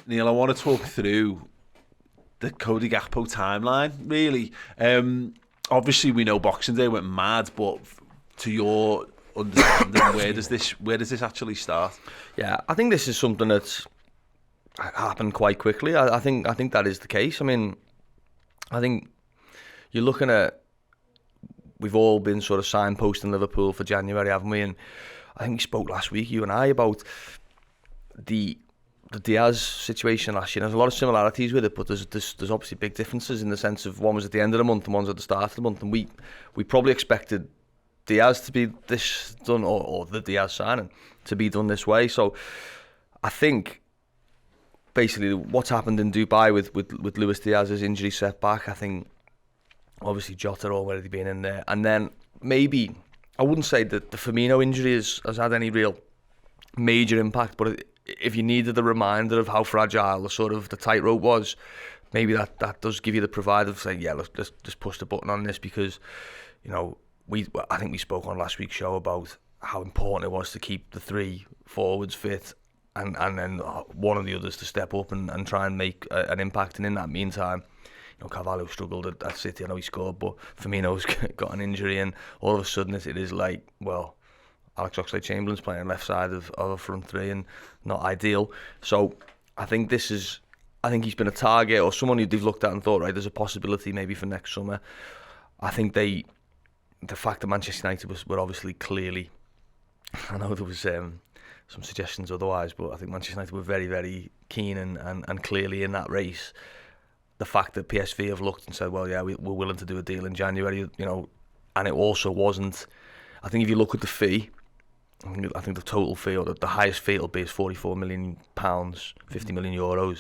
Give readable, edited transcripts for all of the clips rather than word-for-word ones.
Neil, I want to talk through the Cody Gakpo timeline, really. Obviously, we know Boxing Day went mad, but to your understanding, where does this actually start? Yeah, I think this is something that's happened quite quickly. I think that is the case. I mean, I think you're looking at, we've all been sort of signposting Liverpool for January, haven't we? And I think we spoke last week, you and I, about the Diaz situation last year. There's a lot of similarities with it, but there's obviously big differences in the sense of one was at the end of the month and one's at the start of the month. And we probably expected Diaz to be this done, or the Diaz signing to be done this way. So I think basically what's happened in Dubai with Luis Diaz's injury setback, I think obviously Jota already been in there, and then maybe I wouldn't say that the Firmino injury has had any real major impact, but if you needed a reminder of how fragile the tightrope was, maybe that does give you the pride of saying, yeah, let's just push the button on this, because I think we spoke on last week's show about how important it was to keep the three forwards fit, and then one of the others to step up and try and make an impact. And in that meantime, Carvalho struggled at City. I know he scored, but Firmino's got an injury, and all of a sudden it is like, well, Alex Oxlade-Chamberlain's playing left side of a front three, and not ideal. So I think he's been a target, or someone who they've looked at and thought, right, there's a possibility maybe for next summer. I think the fact that Manchester United were obviously clearly, I know there was some suggestions otherwise, but I think Manchester United were very, very keen and clearly in that race. The fact that PSV have looked and said, well, yeah, we're willing to do a deal in January, and it also wasn't. I think if you look at the fee, I think the total fee, or the highest fee it'll be, is £44 million, €50 million.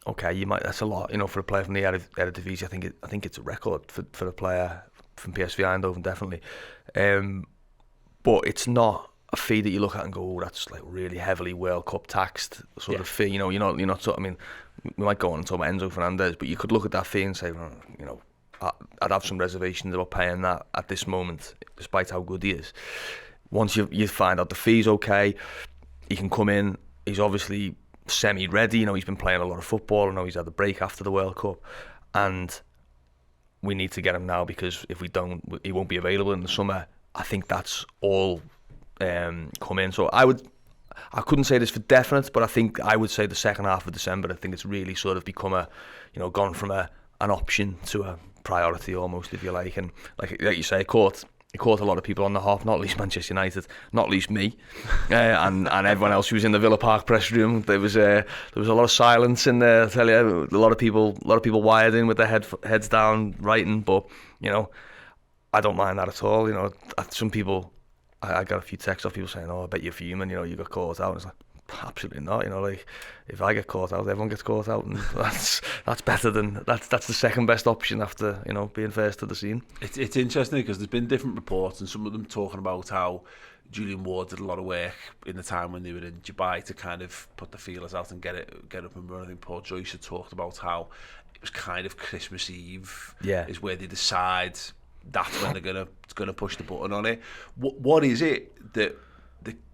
Okay, that's a lot, for a player from the Eredivisie. I think it's a record for a player from PSV Eindhoven, definitely. But it's not a fee that you look at and go, oh, that's like really heavily World Cup taxed of fee. You're not. I mean, we might go on and talk about Enzo Fernandez, but you could look at that fee and say, I'd have some reservations about paying that at this moment, despite how good he is. Once you find out the fee's okay, he can come in. He's obviously semi-ready. He's been playing a lot of football. I know he's had a break after the World Cup, and we need to get him now, because if we don't, he won't be available in the summer. I think that's all come in. So I couldn't say this for definite, but I think I would say the second half of December. I think it's really become gone from an option to a priority almost, if you like. And like you say, it caught a lot of people on the hop, not least Manchester United, not least me, and everyone else who was in the Villa Park press room. There was a lot of silence in there. I tell you, a lot of people wired in with their heads down writing. But I don't mind that at all. Some people, I got a few texts off people saying, "Oh, I bet you're fuming. You got caught out." And it's like, absolutely not. If I get caught out, everyone gets caught out, and that's better than that's the second best option after being first to the scene. It's interesting because there's been different reports, and some of them talking about how Julian Ward did a lot of work in the time when they were in Dubai to kind of put the feelers out and get up and running. I think Paul Joyce had talked about how it was kind of Christmas Eve is where they decide that's when they're gonna push the button on it. What is it that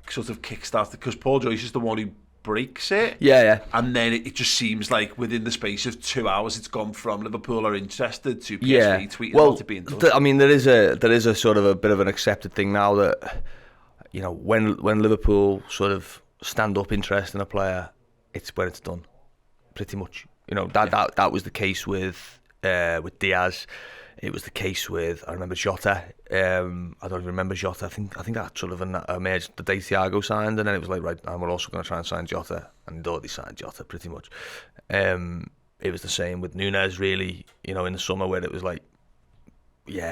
sort of kickstarts, because Paul Joyce is the one who breaks it, and then it just seems like within the space of 2 hours it's gone from Liverpool are interested to PSV tweeting about it being done. I mean, there is a sort of a bit of an accepted thing now that when Liverpool sort of stand up interest in a player, it's when it's done, pretty much. That was the case with Diaz. It was the case with, I remember Jota. I don't even remember Jota. I think that sort of emerged the day Thiago signed, and then it was like, right, and we're also going to try and sign Jota, and they'd already signed Jota pretty much. It was the same with Nunes, really. In the summer, where it was like, you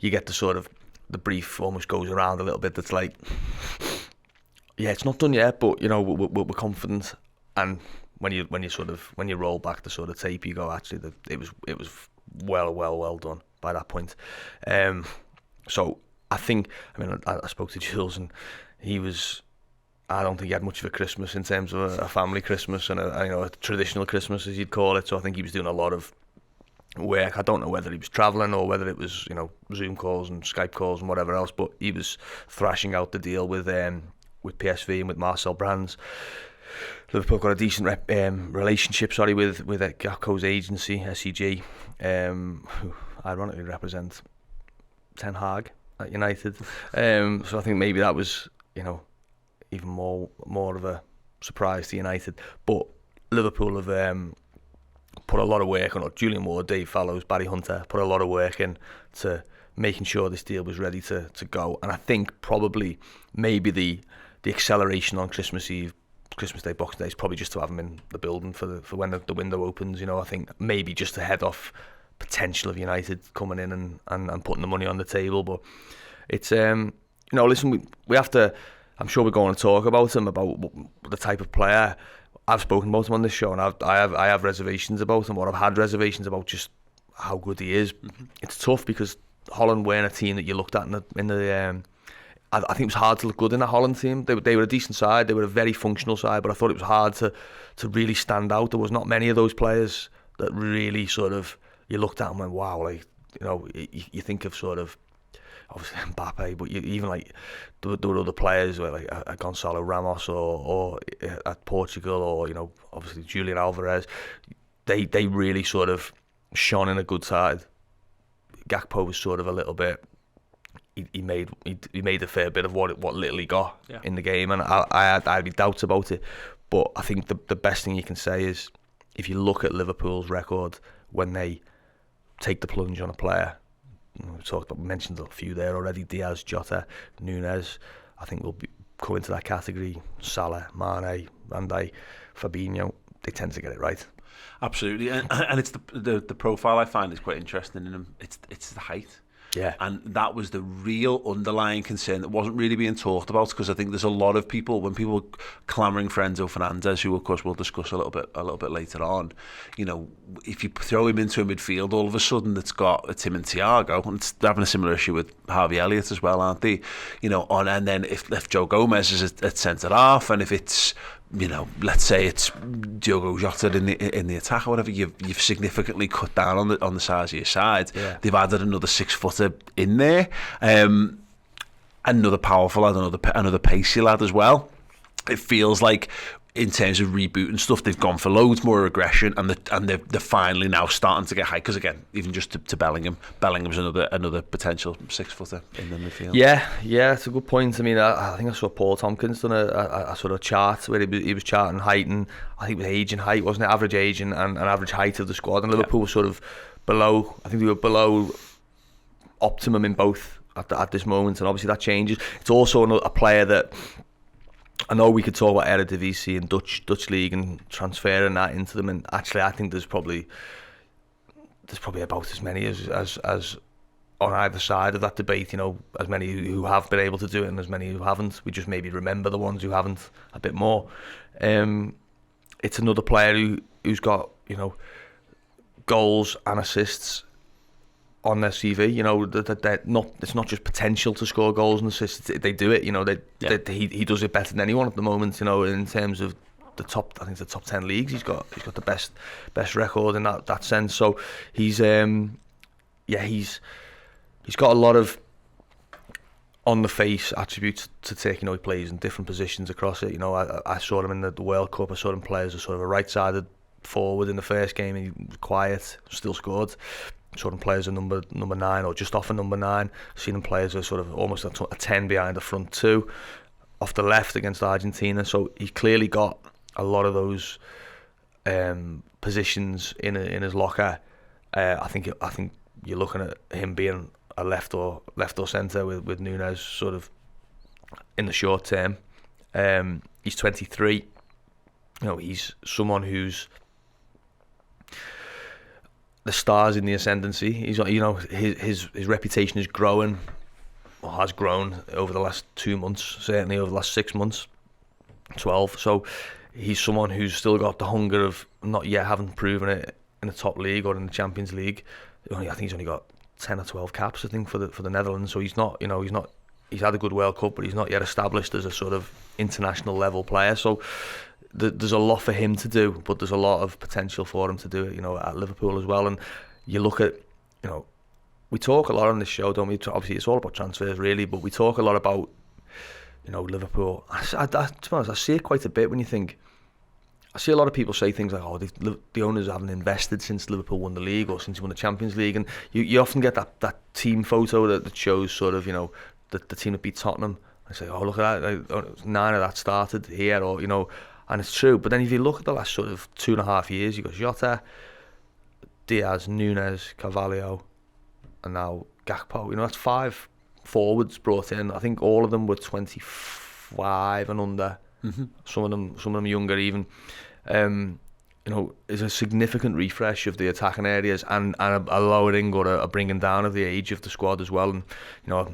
get the sort of, the brief almost goes around a little bit. That's like, it's not done yet, but we're confident. And when you roll back the sort of tape, you go, actually, it was well done by that point. So I think, I spoke to Jules, and I don't think he had much of a Christmas in terms of a family Christmas and a traditional Christmas, as you'd call it. So I think he was doing a lot of work. I don't know whether he was travelling or whether it was Zoom calls and Skype calls and whatever else, but he was thrashing out the deal with with PSV and with Marcel Brands. Liverpool got a decent relationship, with Gakpo's agency, SEG, who ironically represent Ten Hag at United. So I think maybe that was, even more of a surprise to United. But Liverpool have put a lot of work on it. Julian Ward, Dave Fallows, Barry Hunter put a lot of work in to making sure this deal was ready to go. And I think probably maybe the acceleration on Christmas Eve, Christmas Day, Boxing Day is probably just to have them in the building for when the window opens. I think maybe just to head off potential of United coming in and putting the money on the table. But it's listen, we have to. I'm sure we're going to talk about him, about the type of player. I've spoken about him on this show, and I have reservations about him, or I've had reservations about just how good he is. Mm-hmm. It's tough because Holland weren't a team that you looked at in the. I think it was hard to look good in that Holland team. They were a decent side. They were a very functional side, but I thought it was hard to really stand out. There was not many of those players that really sort of you looked at and went, wow, you think of sort of. Obviously Mbappe, but even there were other players like Gonçalo Ramos or at Portugal, or obviously Julian Alvarez. They really sort of shone in a good side. Gakpo was sort of a little bit. He made a fair bit of what little he got in the game, and I had doubts about it. But I think the best thing you can say is if you look at Liverpool's record when they take the plunge on a player. We mentioned a few there already. Diaz, Jota, Núñez. I think we'll come into that category. Salah, Mane, Van Dijk, Fabinho. They tend to get it right. Absolutely, and it's the profile I find is quite interesting in him. It's the height. Yeah. And that was the real underlying concern that wasn't really being talked about, because I think there's a lot of people, when people are clamouring for Enzo Fernandez, who of course we'll discuss a little bit later on, if you throw him into a midfield, all of a sudden it's got a Tim and Thiago, and it's having a similar issue with Harvey Elliott as well, aren't they? And then if Joe Gomez is at centre half, and if it's let's say it's Diogo Jota in the attack or whatever, you've significantly cut down on the size of your side. Yeah. They've added another 6-footer in there, another powerful lad, another pacey lad as well. It feels like in terms of rebooting stuff, they've gone for loads more aggression, and they're finally now starting to get high. Because again, even just to Bellingham's another potential 6-footer in the midfield. Yeah, it's a good point. I mean, I think I saw Paul Tompkins done a sort of chart where he was charting height, and I think it was age and height, wasn't it? Average age and average height of the squad, and Liverpool was sort of below. I think they were below optimum in both at this moment, and obviously that changes. It's also a player that. I know we could talk about Eredivisie and Dutch league and transferring that into them, and actually I think there's probably about as many as on either side of that debate. As many who have been able to do it and as many who haven't. We just maybe remember the ones who haven't a bit more. It's another player who's got goals and assists on their CV. It's not just potential to score goals and assists. They do it. He does it better than anyone at the moment. In terms of the top 10 leagues, he's got the best record in that sense. So he's got a lot of on the face attributes to take. He plays in different positions across it. I saw him in the World Cup. I saw him play as a sort of a right-sided forward in the first game. He was quiet, still scored. Saw him play as a number 9 or just off a number 9. Seen him play as a sort of almost a 10 behind the front 2 off the left against Argentina. So he clearly got a lot of those positions in his locker. I think you're looking at him being a left or centre with Núñez sort of in the short term. He's 23. He's someone who's the stars in the ascendancy. He's his reputation is growing, or has grown over the last 2 months, certainly over the last 6 months, 12. So he's someone who's still got the hunger of not yet having proven it in the top league or in the Champions League. I think he's only got 10 or 12 caps, I think, for the Netherlands. So he's had a good World Cup, but he's not yet established as a sort of international level player. So there's a lot for him to do, but there's a lot of potential for him to do it, at Liverpool as well. And you look at, we talk a lot on this show, don't we? Obviously, it's all about transfers, really, but we talk a lot about, you know, Liverpool. To be honest, I see it quite a bit when you think. I see a lot of people say things like, "Oh, the owners haven't invested since Liverpool won the league or since he won the Champions League," and you often get that team photo that shows sort of, you know, the team that beat Tottenham. I say, "Oh, look at that! 9 of that started here," or you know, and it's true. But then if you look at the last sort of 2.5 years, you got Jota, Diaz, Nunes, Carvalho, and now Gakpo. You know, that's 5 forwards brought in. I think all of them were 25 and under. Mm-hmm. Some of them younger even. You know, is a significant refresh of the attacking areas and a lowering or a bringing down of the age of the squad as well. And you know,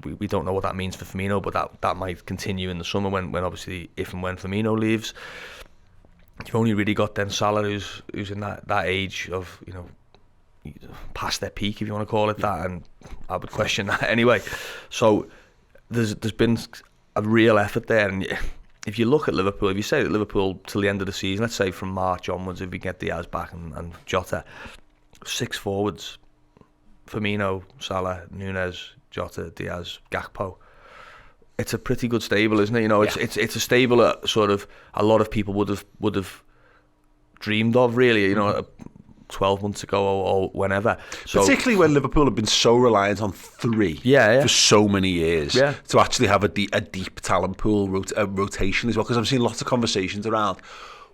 we don't know what that means for Firmino, but that might continue in the summer when obviously if and when Firmino leaves. You've only really got then Salah who's in that age of, you know, past their peak, if you want to call it that, and I would question that anyway. So there's been a real effort there, and if you look at Liverpool, if you say that Liverpool till the end of the season, let's say from March onwards, if we get Diaz back and Jota, 6 forwards, Firmino, Salah, Nunes, Jota, Diaz, Gakpo. It's a pretty good stable, isn't it? You know, it's a stable that sort of a lot of people would have dreamed of, really. You know, 12 months ago or whenever. So, particularly when Liverpool have been so reliant on 3 for so many years to actually have a deep talent pool rotation as well. Because I'm seeing lots of conversations around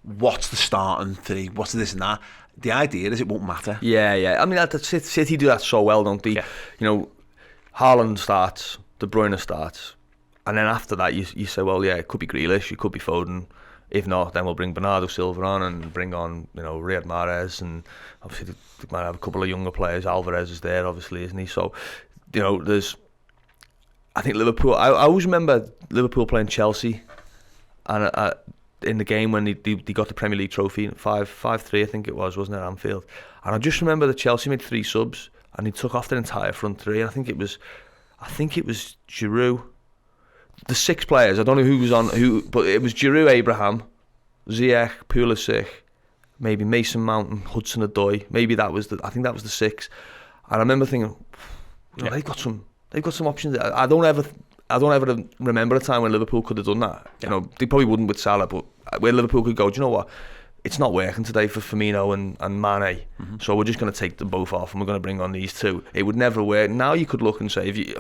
what's the starting 3, what's this and that. The idea is it won't matter. Yeah. I mean, City do that so well, don't they? Yeah. You know, Haaland starts, De Bruyne starts, and then after that you say, well, yeah, it could be Grealish, it could be Foden. If not, then we'll bring Bernardo Silva on and bring on, you know, Riyad Mahrez, and obviously they might have a couple of younger players. Alvarez is there, obviously, isn't he? So, you know, I think Liverpool. I always remember Liverpool playing Chelsea, and in the game when they got the Premier League trophy, 5-3, I think it was, wasn't it, at Anfield? And I just remember that Chelsea made 3 subs, and he took off their entire front 3. And I think it was Giroud. The 6 players, I don't know who was on who, but it was Giroud, Abraham, Ziyech, Pulisic, maybe Mason Mount and Hudson-Odoi. Maybe I think that was the 6. And I remember thinking, you know, they've got some options. I don't ever remember a time when Liverpool could have done that. You know, they probably wouldn't with Salah, but where Liverpool could go, do you know what? It's not working today for Firmino and Mane, so we're just going to take them both off and we're going to bring on these 2. It would never work. Now you could look and say,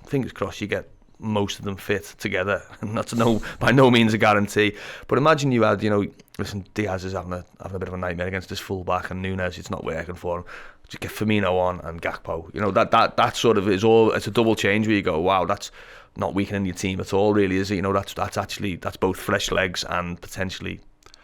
fingers crossed, you get most of them fit together, and that's by no means a guarantee. But imagine you had, you know, listen, Diaz is having a bit of a nightmare against his fullback, and Nunes, it's not working for him. Just get Firmino on and Gakpo. You know, that sort of is all. It's a double change where you go, wow, that's not weakening your team at all, really, is it? You know, that's both fresh legs and potentially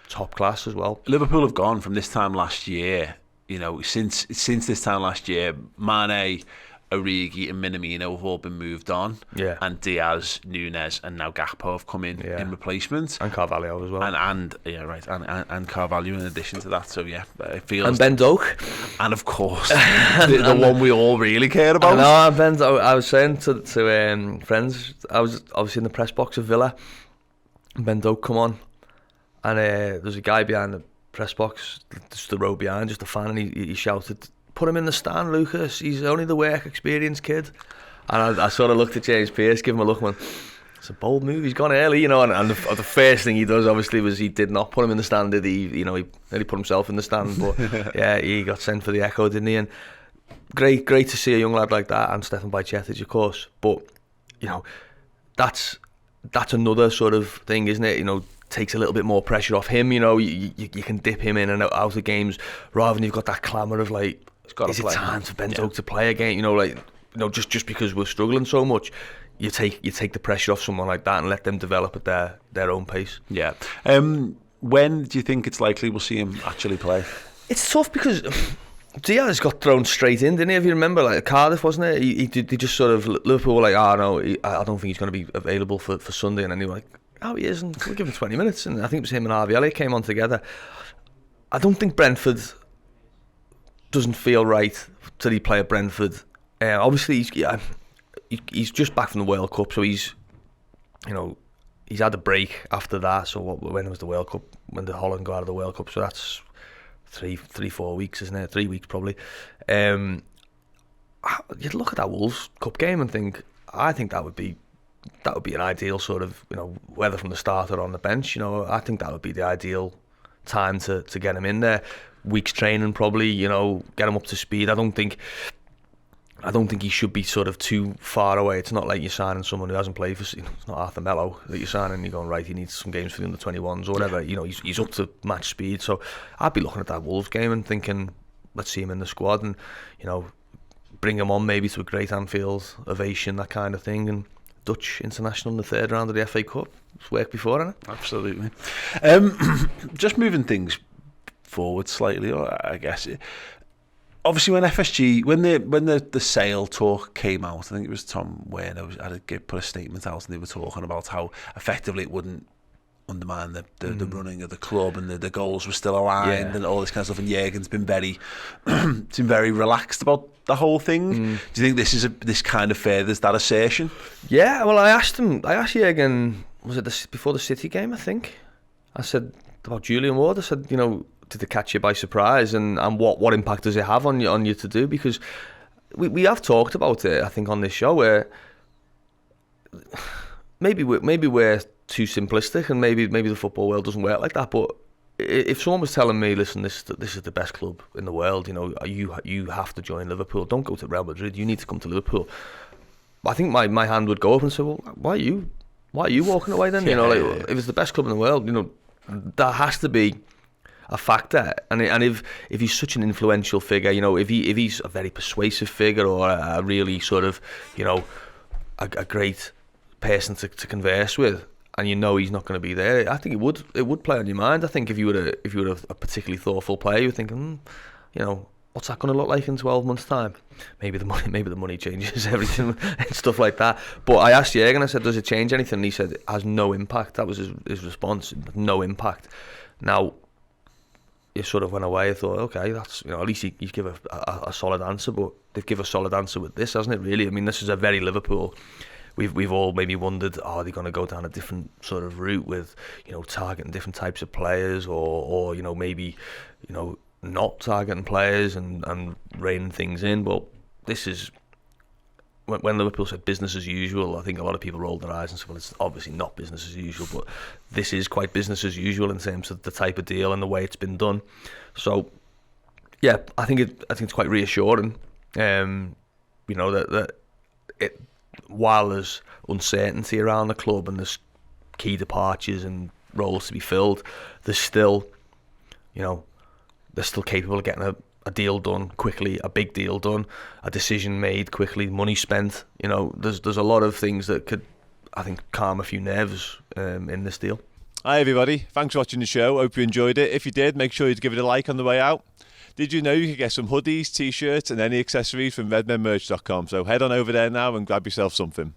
top class as well. Liverpool have gone from this time last year. You know, since this time last year, Mane, Origi and Minamino have all been moved on, and Diaz, Nunes, and now Gakpo have come in replacement, and Carvalho as well, and Carvalho in addition to that. So it feels, and Ben Doak, and of course the one we all really care about. I was saying to friends, I was obviously in the press box of Villa, and Ben Doak come on, and there's a guy behind the press box, just the row behind, just a fan, and he shouted, "Put him in the stand, Lucas. He's only the work experience kid." And I sort of looked at James Pearce, give him a look, man. It's a bold move. He's gone early, you know. And the first thing he does, obviously, was he did not put him in the stand, did he? You know, he nearly put himself in the stand, but he got sent for the Echo, didn't he? And great to see a young lad like that, and Stefan Bajcetic, of course. But you know, that's another sort of thing, isn't it? You know, takes a little bit more pressure off him. You know, you can dip him in and out of games rather than you've got that clamour of like, is it time for Ben Doak to play again? You know, like, you know, just because we're struggling so much, you take the pressure off someone like that and let them develop at their own pace. Yeah. When do you think it's likely we'll see him actually play? It's tough because Diaz got thrown straight in, didn't he? If you remember, like Cardiff, wasn't it? He just sort of, Liverpool were like, no, I don't think he's going to be available for Sunday, and then they were like, oh, he is, and we'll give him 20 minutes. And I think it was him and Harvey Elliott came on together. I don't think Brentford doesn't feel right till he play at Brentford. Obviously, he's just back from the World Cup, so he's had a break after that. So when was the World Cup? When did Holland go out of the World Cup? So that's 3-4 weeks, isn't it? 3 weeks probably. You'd look at that Wolves Cup game and think, I think that would be that would be an ideal sort of, whether from the start or on the bench. I think that would be the ideal time to get him in there. Weeks training probably, get him up to speed. I don't think he should be sort of too far away. It's not like you're signing someone who hasn't played for. It's not Arthur Mello that you're signing. And you're going, right, he needs some games for the under-21s or whatever. He's up to match speed. So I'd be looking at that Wolves game and thinking, let's see him in the squad and bring him on maybe to a great Anfield ovation, that kind of thing. And Dutch international in the third round of the FA Cup. It's worked before, hasn't it? Absolutely. Just moving things forward slightly, I guess. Obviously, when FSG, when the sale talk came out, I think it was Tom Werner put a statement out, and they were talking about how effectively it wouldn't undermine the running of the club, and the goals were still aligned, and all this kind of stuff. And Jürgen's been very relaxed about the whole thing. Do you think this kind of furthers that assertion? Yeah. Well, I asked Jürgen, was it before the City game? I think I said about Julian Ward. I said, did it catch you by surprise, and what impact does it have on you to do? Because we have talked about it, I think, on this show, where maybe we're too simplistic, and maybe the football world doesn't work like that. But if someone was telling me, listen, this is the best club in the world, you have to join Liverpool. Don't go to Real Madrid. You need to come to Liverpool. I think my hand would go up and say, well, why are you walking away then? If it's the best club in the world, that has to be a factor. And if he's such an influential figure, if he's a very persuasive figure, or a really sort of, a great person to converse with, and he's not going to be there, I think it would play on your mind. I think if you were a particularly thoughtful player, you're thinking, what's that going to look like in 12 months' time? Maybe the money changes everything and stuff like that. But I asked Jürgen, I said, does it change anything? And he said it has no impact. That was his response. No impact. Now, it sort of went away. I thought, okay, that's, at least you give a solid answer. But they've given a solid answer with this, hasn't it? Really, I mean, this is a very Liverpool. We've all maybe wondered, are they going to go down a different sort of route with, targeting different types of players, or maybe, not targeting players and reining things in. But this is, when Liverpool said business as usual, I think a lot of people rolled their eyes and said, well, it's obviously not business as usual, but this is quite business as usual in terms of the type of deal and the way it's been done. So, yeah, I think it's quite reassuring, that it, while there's uncertainty around the club and there's key departures and roles to be filled, there's still, they're still capable of getting a deal done quickly, a big deal done, a decision made quickly, money spent. There's a lot of things that could, I think, calm a few nerves in this deal. Hi everybody, thanks for watching the show. Hope you enjoyed it. If you did, make sure you give it a like on the way out. Did you know you could get some hoodies, t-shirts and any accessories from redmenmerch.com? So head on over there now and grab yourself something.